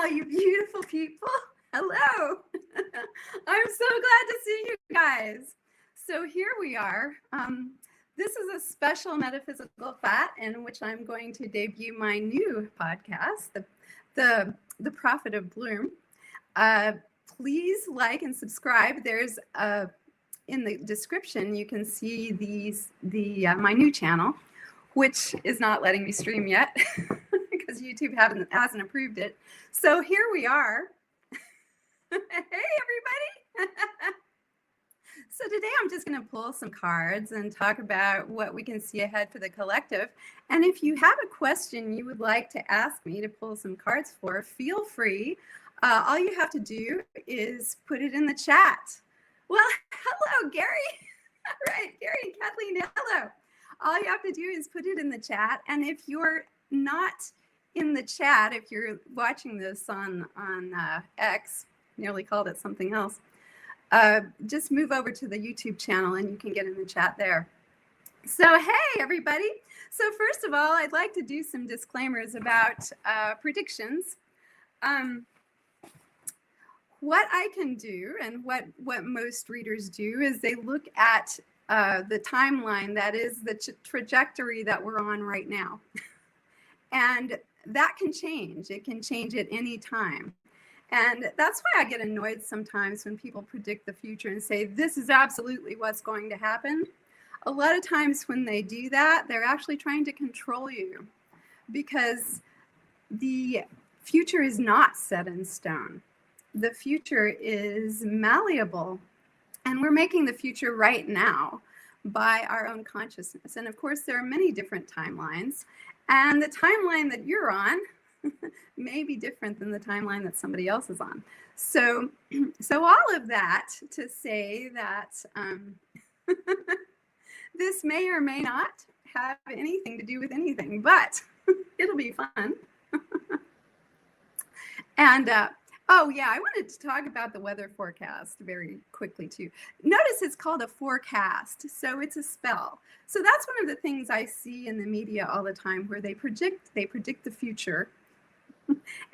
all you beautiful people. Hello. I'm so glad to see you guys. So here we are. This is a special metaphysical fat in which I'm going to debut my new podcast, the Prophet of Bloom. Please like and subscribe. There's in the description you can see my new channel, which is not letting me stream yet because YouTube hasn't approved it. So here we are. Hey, everybody. So today I'm just going to pull some cards and talk about what we can see ahead for the collective. And if you have a question you would like to ask me to pull some cards for, feel free. All you have to do is put it in the chat. Well, hello, Gary. All right, Gary and Kathleen, hello. All you have to do is put it in the chat. And if you're not in the chat, if you're watching this on X, nearly called it something else, just move over to the YouTube channel and you can get in the chat there. So, hey, everybody. So first of all, I'd like to do some disclaimers about predictions. What I can do and what most readers do is they look at the timeline that is the trajectory that we're on right now. And that can change. It can change at any time. And that's why I get annoyed sometimes when people predict the future and say, this is absolutely what's going to happen. A lot of times when they do that, they're actually trying to control you because the future is not set in stone. The future is malleable, and we're making the future right now by our own consciousness. And of course, there are many different timelines, and the timeline that you're on may be different than the timeline that somebody else is on. So all of that to say that this may or may not have anything to do with anything, but it'll be fun. And oh yeah, I wanted to talk about the weather forecast very quickly too. Notice it's called a forecast, so it's a spell. So that's one of the things I see in the media all the time, where they predict the future,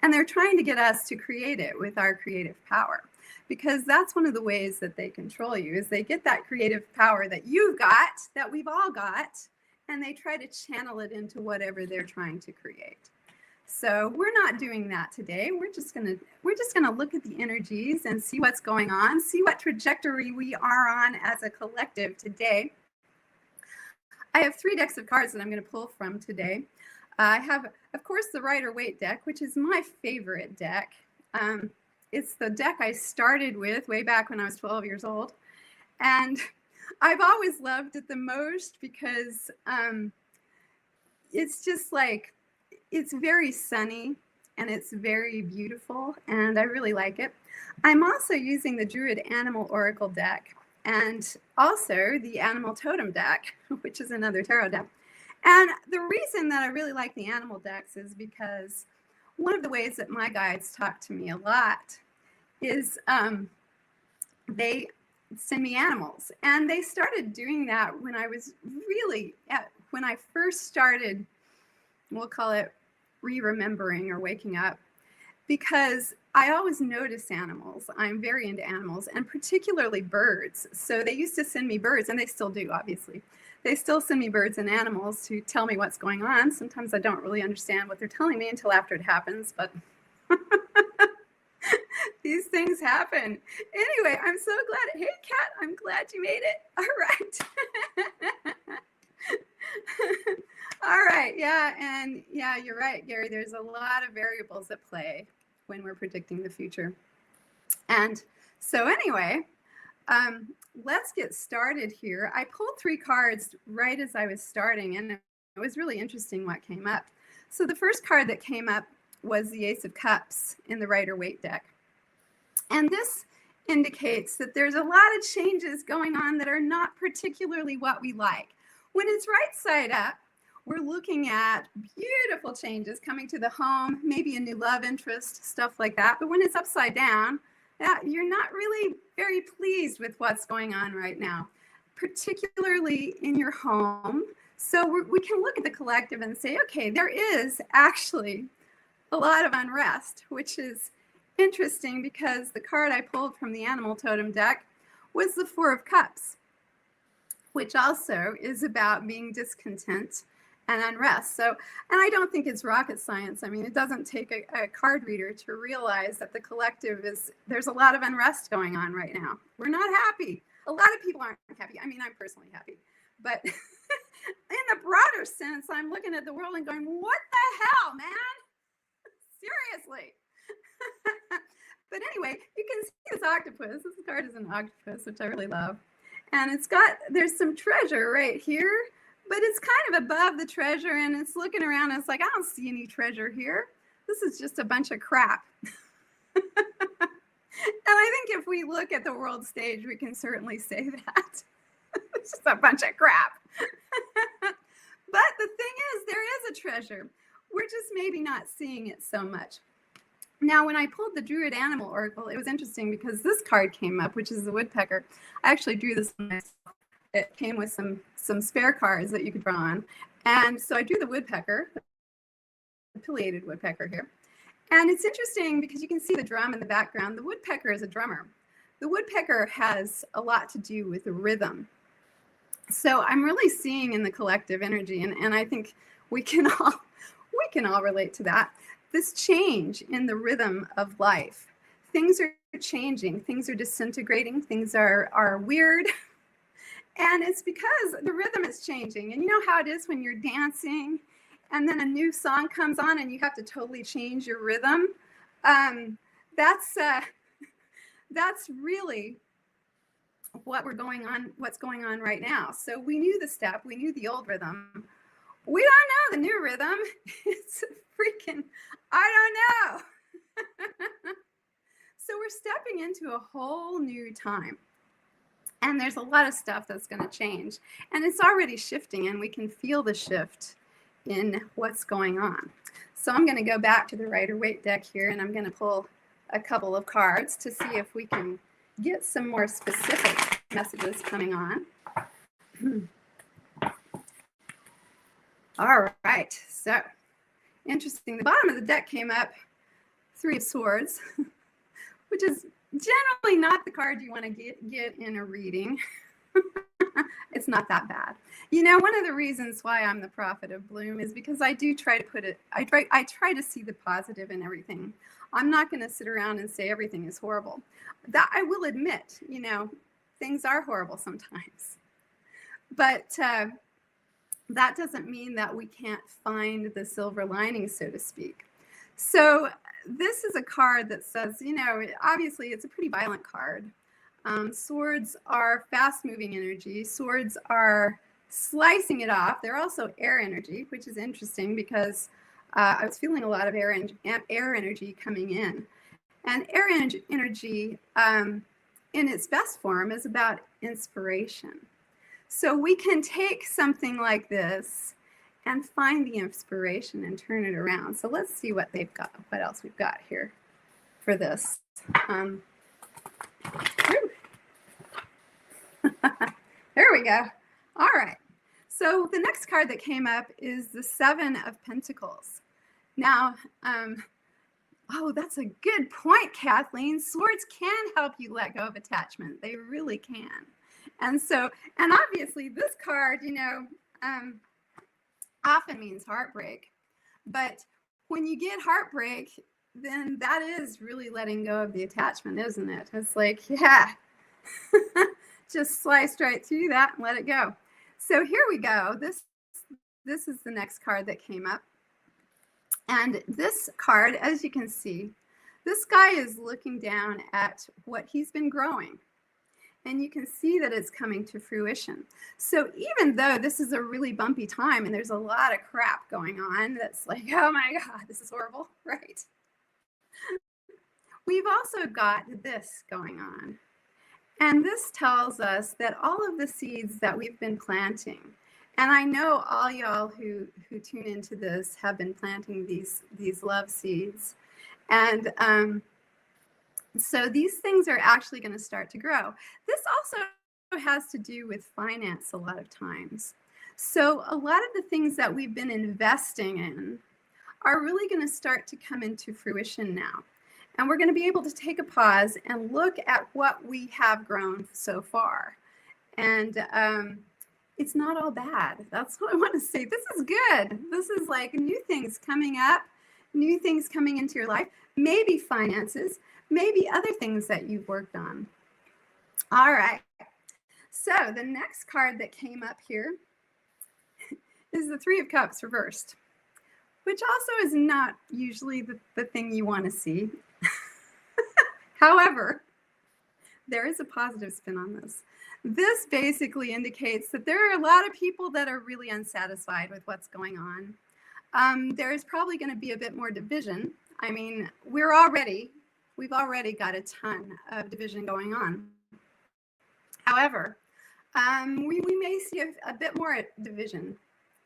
and they're trying to get us to create it with our creative power, because that's one of the ways that they control you, is they get that creative power that you've got, that we've all got, and they try to channel it into whatever they're trying to create. So we're not doing that today. We're just gonna look at the energies and see what's going on, see what trajectory we are on as a collective today. I have 3 decks of cards that I'm going to pull from today. I have, of course, the Rider-Waite deck, which is my favorite deck. It's the deck I started with way back when I was 12 years old. And I've always loved it the most because it's just like, it's very sunny and it's very beautiful, and I really like it. I'm also using the Druid Animal Oracle deck and also the Animal Totem deck, which is another tarot deck. And the reason that I really like the animal decks is because one of the ways that my guides talk to me a lot is they send me animals. And they started doing that when I was really, when I first started, we'll call it re-remembering or waking up, because I always notice animals. I'm very into animals, and particularly birds. So they used to send me birds, and they still do, obviously. They still send me birds and animals to tell me what's going on. Sometimes I don't really understand what they're telling me until after it happens, but these things happen. Anyway, I'm so glad. Hey, Kat, I'm glad you made it. All right. All right. Yeah. And yeah, you're right, Gary. There's a lot of variables at play when we're predicting the future. And so anyway, let's get started here. I pulled 3 cards right as I was starting, and it was really interesting what came up. So the first card that came up was the Ace of Cups in the Rider-Waite deck. And this indicates that there's a lot of changes going on that are not particularly what we like. When it's right side up, we're looking at beautiful changes coming to the home, maybe a new love interest, stuff like that. But when it's upside down, you're not really very pleased with what's going on right now, particularly in your home. So we can look at the collective and say, okay, there is actually a lot of unrest, which is interesting because the card I pulled from the animal totem deck was the Four of Cups, which also is about being discontent and unrest. So, and I don't think it's rocket science. I mean, it doesn't take a card reader to realize that the collective there's a lot of unrest going on right now. We're not happy. A lot of people aren't happy. I mean, I'm personally happy. But in the broader sense, I'm looking at the world and going, what the hell, man? Seriously. But anyway, you can see this octopus. This card is an octopus, which I really love. And there's some treasure right here, but it's kind of above the treasure, and it's looking around and it's like, I don't see any treasure here. This is just a bunch of crap. And I think if we look at the world stage, we can certainly say that. It's just a bunch of crap. But the thing is, there is a treasure. We're just maybe not seeing it so much. Now, when I pulled the Druid Animal Oracle, it was interesting because this card came up, which is the woodpecker. I actually drew this myself. It came with some spare cards that you could draw on. And so I drew the woodpecker, the pileated woodpecker here. And it's interesting because you can see the drum in the background. The woodpecker is a drummer. The woodpecker has a lot to do with the rhythm. So I'm really seeing in the collective energy, and I think we can all relate to that. This change in the rhythm of life. Things are changing, things are disintegrating, things are weird. And it's because the rhythm is changing. And you know how it is when you're dancing and then a new song comes on and you have to totally change your rhythm? That's really what's going on right now. So we knew the step, we knew the old rhythm. We don't know the new rhythm. It's freaking, I don't know. So we're stepping into a whole new time. And there's a lot of stuff that's going to change. And it's already shifting, and we can feel the shift in what's going on. So I'm going to go back to the Rider-Waite deck here, and I'm going to pull a couple of cards to see if we can get some more specific messages coming on. All right, so interesting. The bottom of the deck came up, Three of Swords, which is generally not the card you want to get in a reading. It's not that bad. You know, one of the reasons why I'm the prophet of bloom is because I do try to put it, I try to see the positive in everything. I'm not going to sit around and say everything is horrible. That I will admit, you know, things are horrible sometimes. But that doesn't mean that we can't find the silver lining, so to speak. So this is a card that says, you know, obviously it's a pretty violent card. Swords are fast-moving energy. Swords are slicing it off. They're also air energy, which is interesting because I was feeling a lot of air energy coming in. And air energy in its best form is about inspiration. So we can take something like this and find the inspiration and turn it around. So let's see what they've got, what else we've got here for this. There we go. All right. So the next card that came up is the Seven of Pentacles. Now, oh, that's a good point, Kathleen. Swords can help you let go of attachment. They really can. And so, and obviously this card, you know, often means heartbreak. But when you get heartbreak, then that is really letting go of the attachment, isn't it? It's like, yeah, just sliced right through that and let it go. So here we go. This is the next card that came up. And this card, as you can see, this guy is looking down at what he's been growing. And you can see that it's coming to fruition. So even though this is a really bumpy time and there's a lot of crap going on, that's like, oh my God, this is horrible, right? We've also got this going on. And this tells us that all of the seeds that we've been planting, and I know all y'all who tune into this have been planting these love seeds. And so these things are actually going to start to grow. This also has to do with finance a lot of times. So a lot of the things that we've been investing in are really going to start to come into fruition now. And we're going to be able to take a pause and look at what we have grown so far. And it's not all bad. That's what I want to say. This is good. This is like new things coming up, new things coming into your life, maybe finances, maybe other things that you've worked on. All right. So the next card that came up here is the Three of Cups reversed, which also is not usually the thing you want to see. However, there is a positive spin on this. This basically indicates that there are a lot of people that are really unsatisfied with what's going on. There is probably going to be a bit more division. I mean, we've already got a ton of division going on. However, we may see a bit more division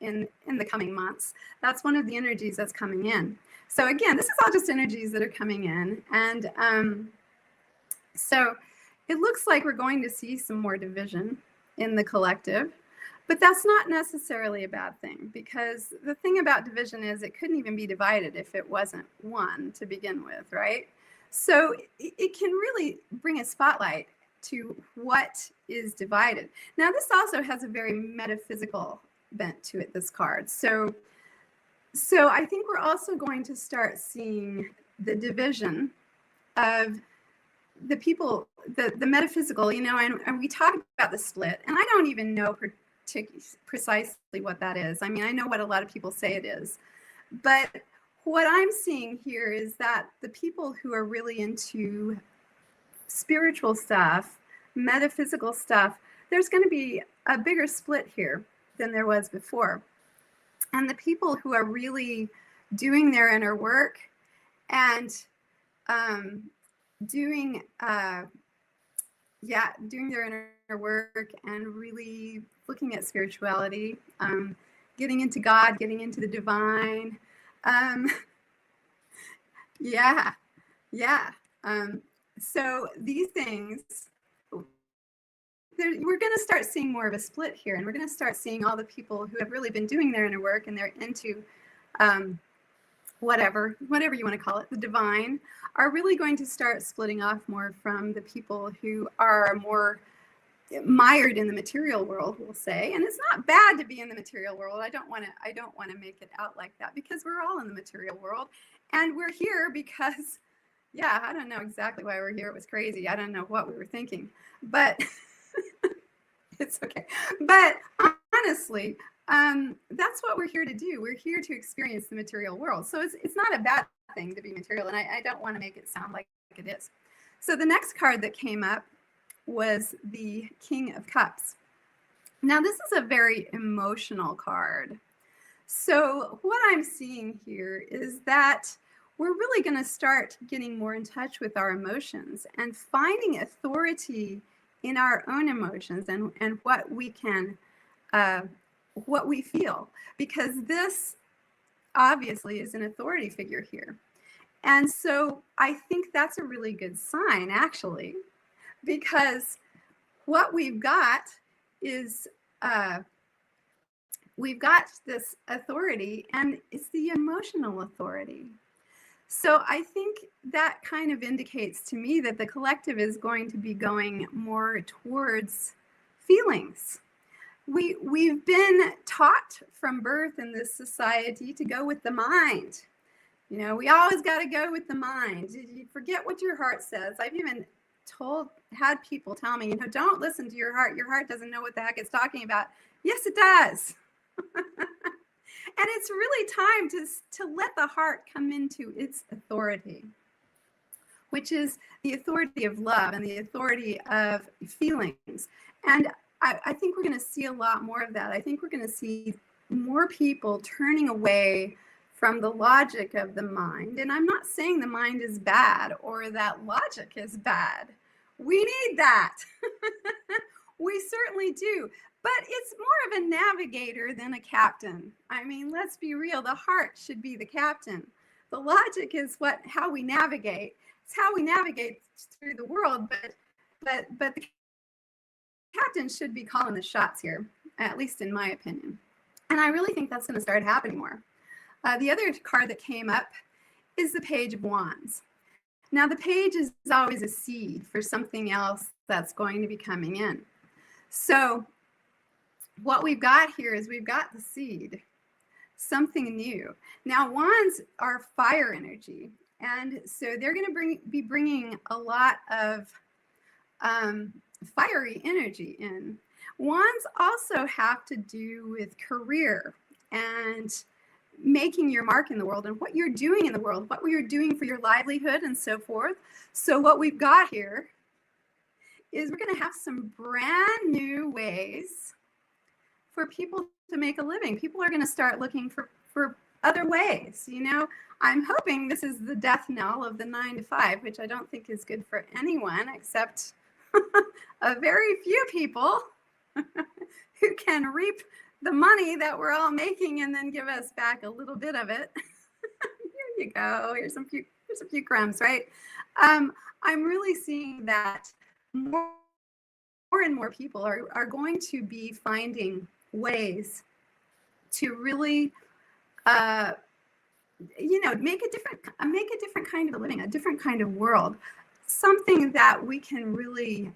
in the coming months. That's one of the energies that's coming in. So again, this is all just energies that are coming in. And so it looks like we're going to see some more division in the collective, but that's not necessarily a bad thing, because the thing about division is it couldn't even be divided if it wasn't one to begin with, right? So it can really bring a spotlight to what is divided. Now, this also has a very metaphysical bent to it, this card. So I think we're also going to start seeing the division of the people, the metaphysical, you know, and we talk about the split, and I don't even know precisely what that is. I mean, I know what a lot of people say it is, but what I'm seeing here is that the people who are really into spiritual stuff, metaphysical stuff, there's going to be a bigger split here than there was before. And the people who are really doing their inner work and doing their inner work and really looking at spirituality, getting into God, getting into the divine. So these things, we're going to start seeing more of a split here, and we're going to start seeing all the people who have really been doing their inner work and they're into whatever you want to call it, the divine, are really going to start splitting off more from the people who are more mired in the material world, we'll say. And it's not bad to be in the material world. I don't want to make it out like that, because we're all in the material world, and we're here because, yeah, I don't know exactly why we're here. It was crazy. I don't know what we were thinking, but it's okay. But honestly, that's what we're here to do. We're here to experience the material world. So it's not a bad thing to be material, and I don't want to make it sound like it is. So the next card that came up was the King of Cups. Now, this is a very emotional card. So what I'm seeing here is that we're really going to start getting more in touch with our emotions and finding authority in our own emotions and what we can, what we feel, because this obviously is an authority figure here. And so I think that's a really good sign, actually, because what we've got is we've got this authority, and it's the emotional authority. So I think that kind of indicates to me that the collective is going to be going more towards feelings. We've been taught from birth in this society to go with the mind. You know, we always got to go with the mind. You forget what your heart says. I've even had people tell me, you know, don't listen to your heart. Your heart doesn't know what the heck it's talking about. Yes, it does. And it's really time to let the heart come into its authority, which is the authority of love and the authority of feelings. And I think we're going to see a lot more of that. I think we're going to see more people turning away from the logic of the mind. And I'm not saying the mind is bad or that logic is bad. We need that. We certainly do. But it's more of a navigator than a captain. I mean, let's be real. The heart should be the captain. The logic is how we navigate. It's how we navigate through the world. But the captain should be calling the shots here, at least in my opinion. And I really think that's going to start happening more. The other card that came up is the Page of Wands. Now, the page is always a seed for something else that's going to be coming in. So what we've got here is we've got the seed, something new. Now, wands are fire energy, and so they're going to be bringing a lot of fiery energy in. Wands also have to do with career and making your mark in the world and what you're doing in the world, what you're doing for your livelihood and so forth. So what we've got here is we're going to have some brand new ways for people to make a living. People are going to start looking for other ways. You know, I'm hoping this is the death knell of the 9 to 5, which I don't think is good for anyone except a very few people who can reap the money that we're all making and then give us back a little bit of it. Here you go. Here's a few crumbs, right? I'm really seeing that more and more people are going to be finding ways to really, you know, make a different kind of a living, a different kind of world, something that we can really,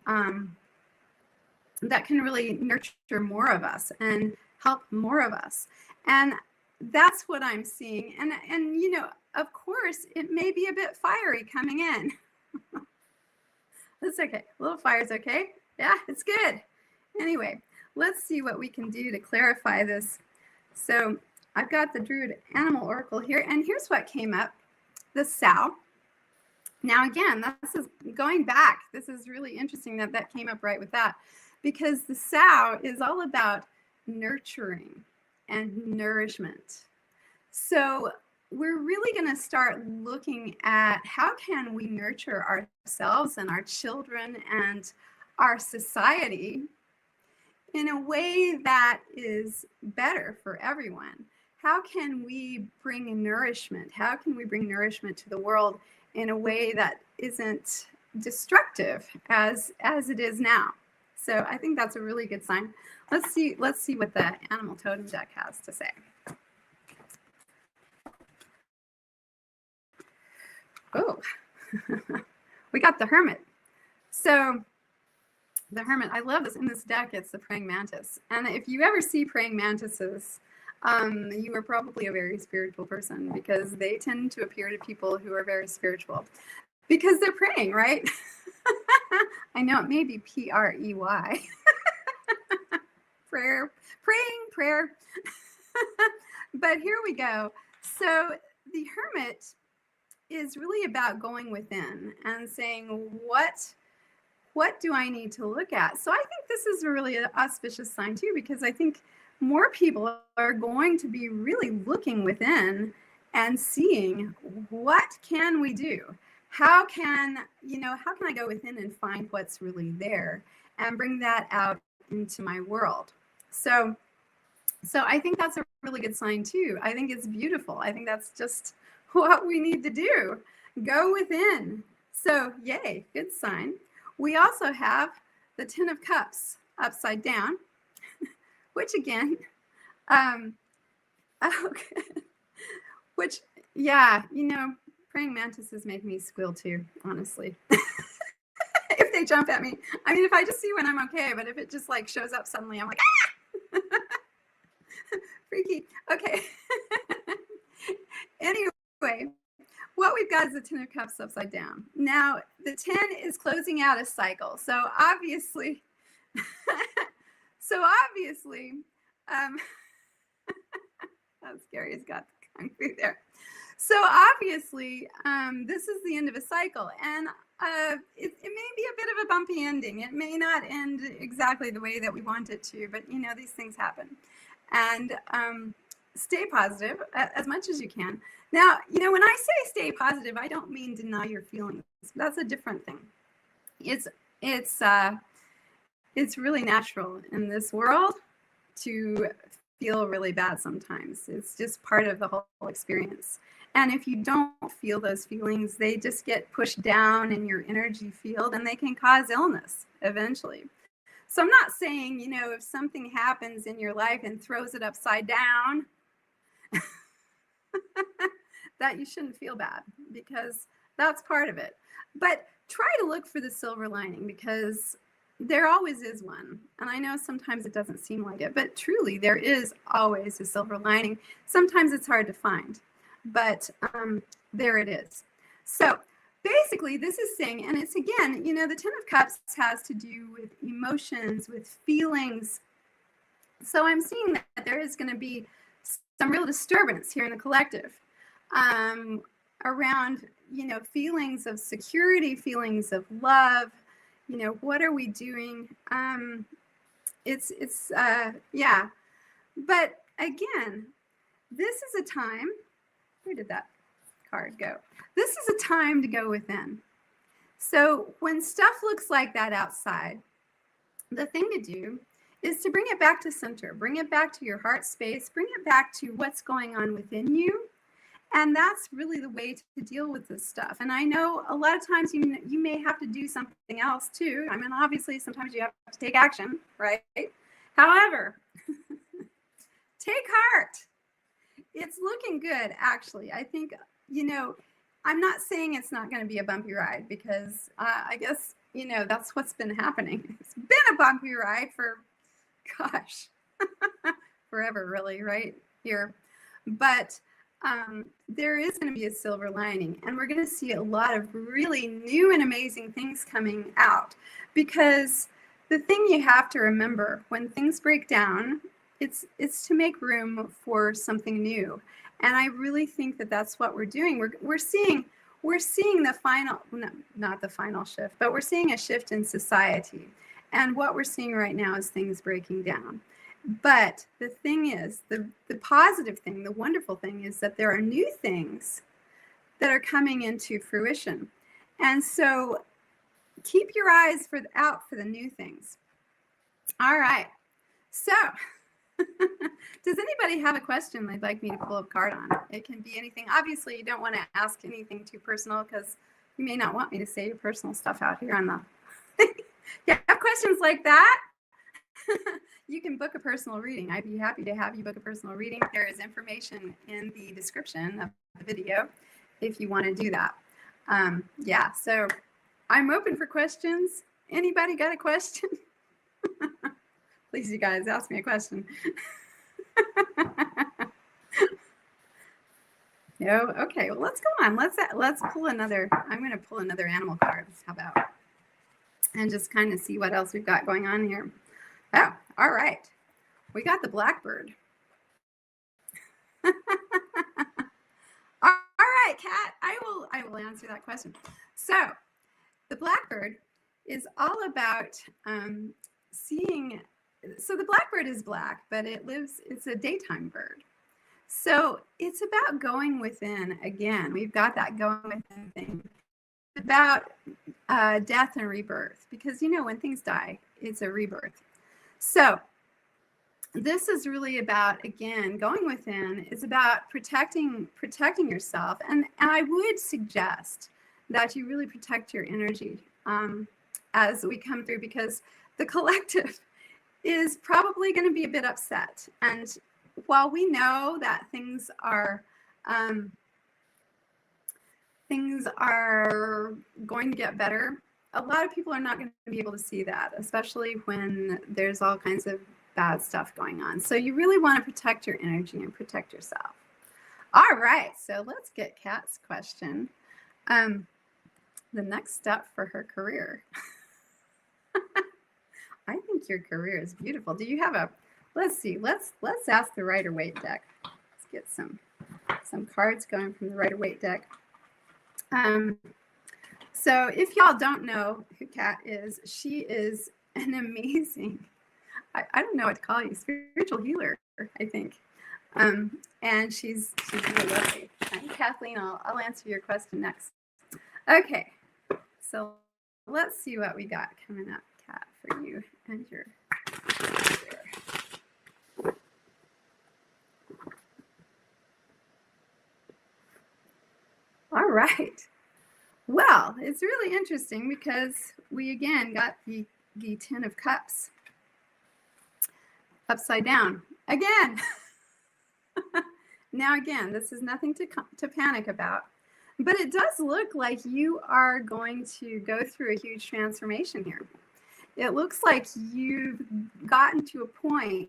that can really nurture more of us and help more of us. And that's what I'm seeing. And you know, of course, it may be a bit fiery coming in. That's okay. A little fire's okay. Yeah, it's good. Anyway, let's see what we can do to clarify this. So I've got the Druid Animal Oracle here, and here's what came up, the sow. Now again, this is going back. This is really interesting that that came up right with that, because the sow is all about nurturing and nourishment. So we're really going to start looking at how can we nurture ourselves and our children and our society in a way that is better for everyone. How can we bring nourishment? How can we bring nourishment to the world in a way that isn't destructive as it is now? So I think that's a really good sign. Let's see what the animal totem deck has to say. Oh, we got the Hermit. So the Hermit, I love this in this deck. It's the praying mantis. And if you ever see praying mantises, you are probably a very spiritual person, because they tend to appear to people who are very spiritual because they're praying, right? I know it may be P-R-E-Y. Prayer, praying, prayer. But here we go. So the Hermit is really about going within and saying, what do I need to look at? So I think this is a really auspicious sign too, because I think more people are going to be really looking within and seeing, what can we do? How can I go within and find what's really there and bring that out into my world? So I think that's a really good sign too. I think it's beautiful. I think that's just what we need to do. Go within. So yay, good sign. We also have the Ten of Cups upside down, which again, okay. Which, yeah, you know, praying mantises make me squeal too, honestly. If they jump at me. I mean, if I just see when I'm okay, but if it just like shows up suddenly, I'm like, ah! Freaky. Okay. Anyway, what we've got is the Ten of Cups upside down. Now, the 10 is closing out a cycle. So obviously, that's scary. It's got the kung fu there. So obviously, this is the end of a cycle, and it may be a bit of a bumpy ending. It may not end exactly the way that we want it to, but you know, these things happen. And stay positive as much as you can. Now, you know, when I say stay positive, I don't mean deny your feelings. That's a different thing. It's really natural in this world to feel really bad sometimes. It's just part of the whole experience. And if you don't feel those feelings, they just get pushed down in your energy field, and they can cause illness eventually. So I'm not saying, you know, if something happens in your life and throws it upside down, that you shouldn't feel bad, because that's part of it. But try to look for the silver lining, because there always is one. And I know sometimes it doesn't seem like it, but truly there is always a silver lining. Sometimes it's hard to find, but there it is. So basically this is saying, and it's again, you know, the Ten of Cups has to do with emotions, with feelings. So I'm seeing that there is going to be some real disturbance here in the collective around, you know, feelings of security, feelings of love. You know, what are we doing? Yeah. But again, this is a time, where did that card go? This is a time to go within. So when stuff looks like that outside, the thing to do is to bring it back to center, bring it back to your heart space, bring it back to what's going on within you. And that's really the way to deal with this stuff. And I know a lot of times you may have to do something else too. I mean, obviously, sometimes you have to take action, right? However, take heart. It's looking good, actually. I think, you know, I'm not saying it's not going to be a bumpy ride, because I guess, you know, that's what's been happening. It's been a bumpy ride for, gosh, forever, really, right here. But there is going to be a silver lining, and we're going to see a lot of really new and amazing things coming out, because the thing you have to remember when things break down, it's to make room for something new. And I really think that that's what we're doing. We're seeing the final, not the final shift, but we're seeing a shift in society. And what we're seeing right now is things breaking down. But the thing is, the positive thing, the wonderful thing is that there are new things that are coming into fruition. And so keep your eyes out for the new things. All right. So does anybody have a question they'd like me to pull a card on? It can be anything. Obviously, you don't want to ask anything too personal, because you may not want me to say your personal stuff out here on the... Yeah, have questions like that? You can book a personal reading. I'd be happy to have you book a personal reading. There is information in the description of the video if you want to do that. Yeah, so I'm open for questions. Anybody got a question? Please, you guys, ask me a question. No? Okay, well, let's go on. Let's pull another. I'm going to pull another animal card. How about? And just kind of see what else we've got going on here. Oh, all right. We got the blackbird. All right, Kat, I will answer that question. So the blackbird is all about seeing. So the blackbird is black, but it's a daytime bird. So it's about going within. Again, we've got that going within thing. It's about death and rebirth, because, you know, when things die, it's a rebirth. So this is really about, again, going within. It's about protecting yourself. And I would suggest that you really protect your energy as we come through, because the collective is probably going to be a bit upset. And while we know that things are going to get better, a lot of people are not going to be able to see that, especially when there's all kinds of bad stuff going on. So you really want to protect your energy and protect yourself. All right, so let's get Kat's question. The next step for her career. I think your career is beautiful. Do you have a, let's see, let's ask the Rider-Waite deck. Let's get some cards going from the Rider-Waite deck. So if y'all don't know who Kat is, she is an amazing, I don't know what to call you, spiritual healer, I think. And she's really lovely. And Kathleen, I'll answer your question next. Okay, so let's see what we got coming up, Kat, for you and your career. All right. Well, it's really interesting because we again got the Ten of Cups upside down again. Now, again, this is nothing to panic about, but it does look like you are going to go through a huge transformation here. It looks like you've gotten to a point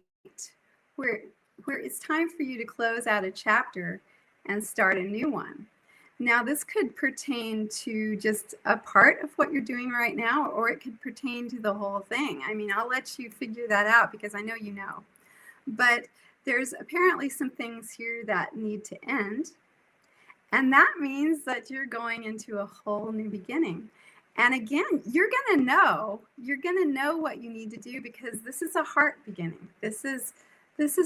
where it's time for you to close out a chapter and start a new one. Now, this could pertain to just a part of what you're doing right now, or it could pertain to the whole thing. I mean, I'll let you figure that out because I know you know. But there's apparently some things here that need to end. And that means that you're going into a whole new beginning. And again, you're going to know what you need to do, because this is a heart beginning. This is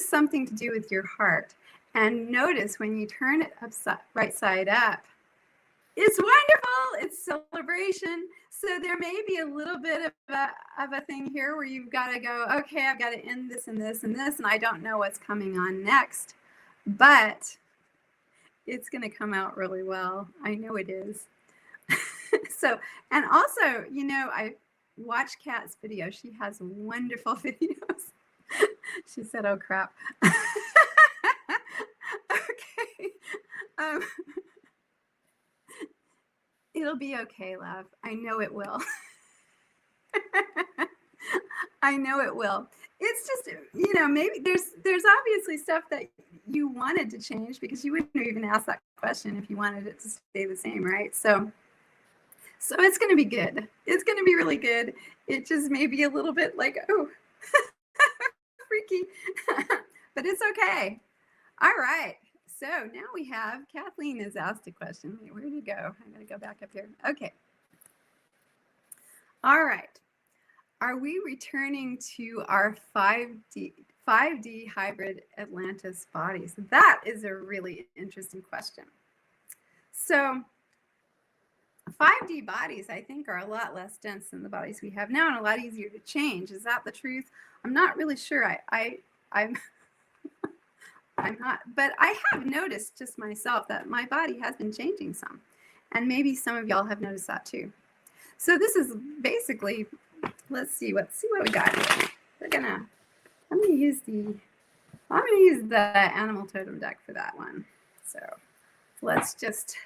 something to do with your heart. And notice when you turn it right side up, it's wonderful. It's celebration. So there may be a little bit of a thing here where you've got to go, okay, I've got to end this and this and this, and I don't know what's coming on next, but it's going to come out really well. I know it is. So, and also, you know, I watched Kat's video. She has wonderful videos. She said, oh, crap. Okay. It'll be okay, love. I know it will. I know it will. It's just, you know, maybe there's obviously stuff that you wanted to change, because you wouldn't even ask that question if you wanted it to stay the same, right? So it's going to be good. It's going to be really good. It just may be a little bit like, oh, freaky, but it's okay. All right. So now we have, Kathleen has asked a question. Wait, where did it go? I'm going to go back up here. Okay. All right. Are we returning to our 5D hybrid Atlantis bodies? That is a really interesting question. So 5D bodies, I think, are a lot less dense than the bodies we have now and a lot easier to change. Is that the truth? I'm not really sure. I'm I'm not, but I have noticed just myself that my body has been changing some, and maybe some of y'all have noticed that too. So this is basically, let's see what we got here. I'm gonna use the animal totem deck for that one. So let's just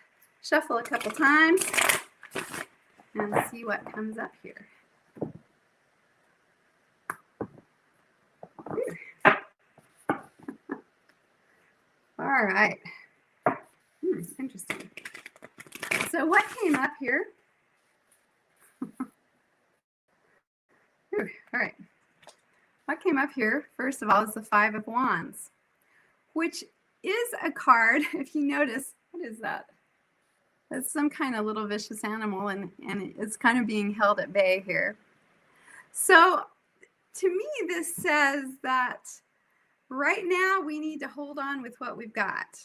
shuffle a couple times and see what comes up here. All right. Interesting. So what came up here? All right. What came up here, first of all, is the 5 of Wands, which is a card, if you notice. What is that? It's some kind of little vicious animal, and it's kind of being held at bay here. So to me, this says that right now we need to hold on with what we've got.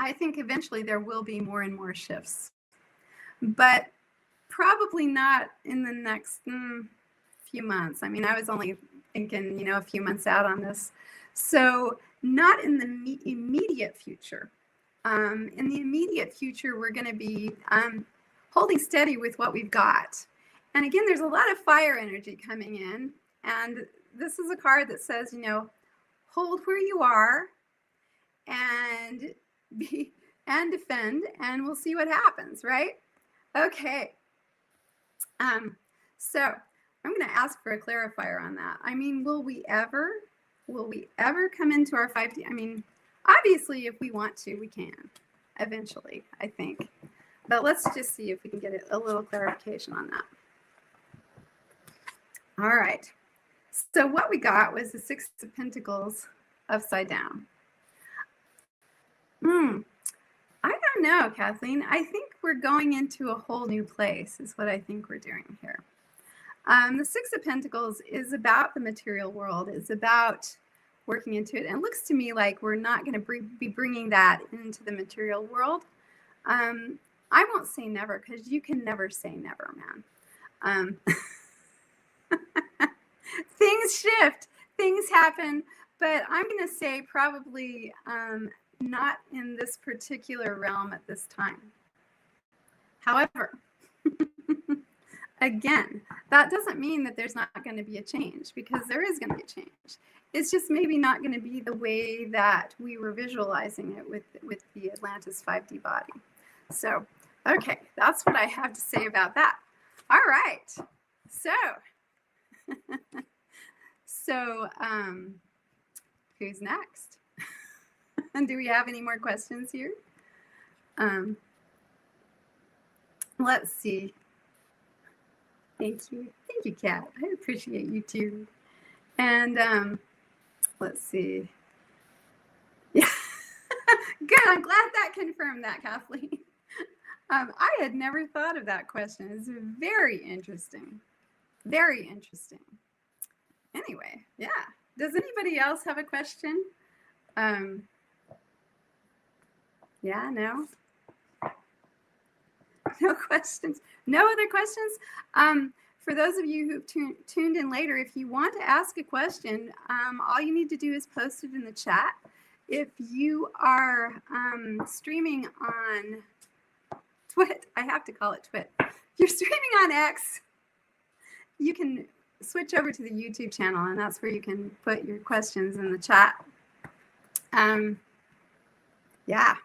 I think eventually there will be more and more shifts, but probably not in the next few months. I mean, I was only thinking, you know, a few months out on this. So not in the immediate future. In the immediate future, we're going to be holding steady with what we've got. And again, there's a lot of fire energy coming in. And this is a card that says, you know, hold where you are and defend, and we'll see what happens, right? Okay. So I'm going to ask for a clarifier on that. I mean, will we ever come into our 5D? I mean, obviously, if we want to, we can eventually, I think. But let's just see if we can get a little clarification on that. All right. So what we got was the 6 of Pentacles upside down. I don't know, Kathleen. I think we're going into a whole new place is what I think we're doing here. The 6 of Pentacles is about the material world. It's about working into it. And it looks to me like we're not going to be bringing that into the material world. I won't say never, because you can never say never, man. Things shift, things happen, but I'm going to say probably not in this particular realm at this time. However, again, that doesn't mean that there's not going to be a change, because there is going to be a change. It's just maybe not going to be the way that we were visualizing it with the Atlantis 5D body. So, okay, that's what I have to say about that. All right. So, who's next? And do we have any more questions here? Let's see. Thank you, Kat. I appreciate you too. And let's see. Yeah, good. I'm glad that confirmed that, Kathleen. I had never thought of that question. It's very interesting. Very interesting. Anyway, yeah. Does anybody else have a question? Yeah, no? No questions? No other questions? For those of you who've tuned in later, if you want to ask a question, all you need to do is post it in the chat. If you are streaming on Twit, I have to call it Twit. If you're streaming on X, you can switch over to the YouTube channel, and that's where you can put your questions in the chat. Yeah.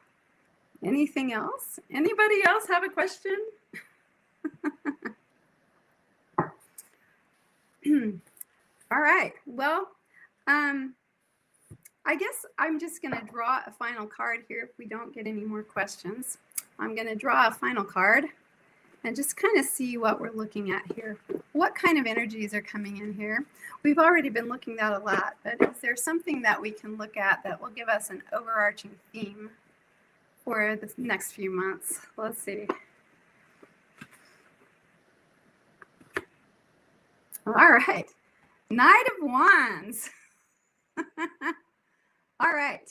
Anything else? Anybody else have a question? All right. Well, I guess I'm just going to draw a final card here if we don't get any more questions. I'm going to draw a final card and just kind of see what we're looking at here. What kind of energies are coming in here? We've already been looking at a lot, but is there something that we can look at that will give us an overarching theme for the next few months? Let's see. All right. Knight of Wands. All right.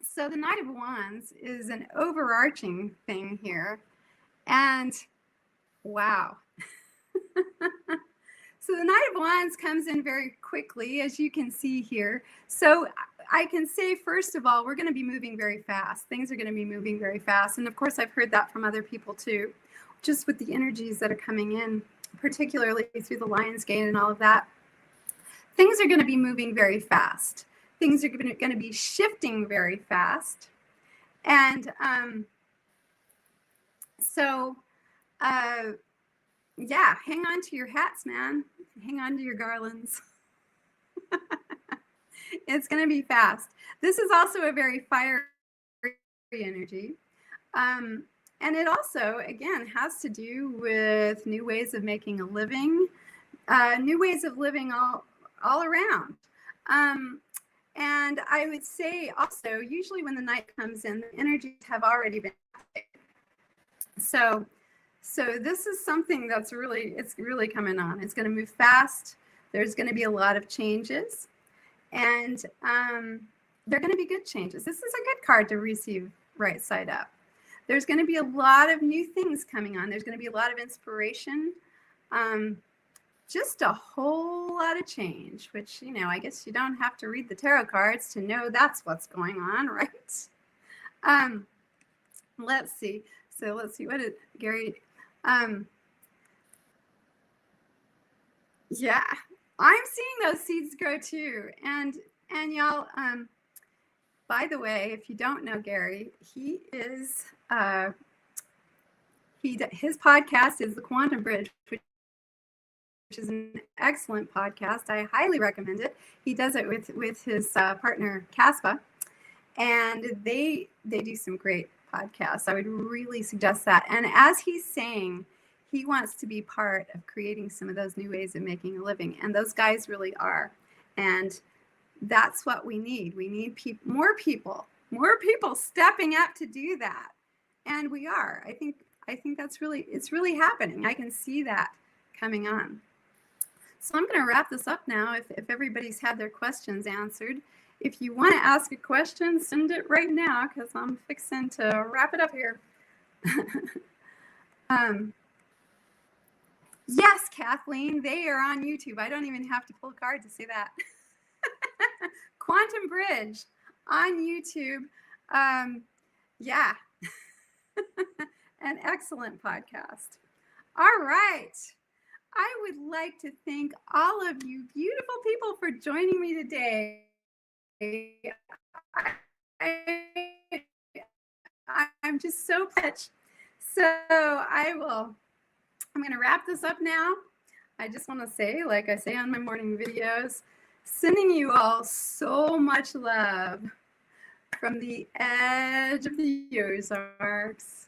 So the Knight of Wands is an overarching thing here. And wow. So the Knight of Wands comes in very quickly, as you can see here. So I can say, first of all, we're going to be moving very fast. Things are going to be moving very fast. And of course, I've heard that from other people too, just with the energies that are coming in, particularly through the Lion's Gate and all of that. Things are going to be moving very fast. Things are going to be shifting very fast. And yeah, hang on to your hats, man. Hang on to your garlands. It's going to be fast. This is also a very fiery energy. And it also, again, has to do with new ways of making a living, new ways of living all around. And I would say also, usually when the night comes in, the energies have already been activated. So this is something that's it's really coming on. It's going to move fast. There's going to be a lot of changes. And they're going to be good changes. This is a good card to receive right side up. There's going to be a lot of new things coming on. There's going to be a lot of inspiration. Just a whole lot of change, which, you know, I guess you don't have to read the tarot cards to know that's what's going on, right? Let's see. So let's see, what did Gary, yeah, I'm seeing those seeds grow too. And y'all, by the way, if you don't know Gary, he is, his podcast is The Quantum Bridge, which is an excellent podcast. I highly recommend it. He does it with his partner, Caspa, and they do some great podcasts. I would really suggest that. And as he's saying, he wants to be part of creating some of those new ways of making a living. And those guys really are. And that's what we need. We need more people stepping up to do that. And we are. I think that's it's really happening. I can see that coming on. So I'm going to wrap this up now if everybody's had their questions answered. If you want to ask a question, send it right now, because I'm fixing to wrap it up here. Yes, Kathleen, they are on YouTube. I don't even have to pull a card to say that. Quantum Bridge on YouTube. Yeah. an excellent podcast. All right. I would like to thank all of you beautiful people for joining me today. I'm just so touched. So I'm going to wrap this up now. I just want to say, like I say on my morning videos, sending you all so much love from the edge of the Ozarks.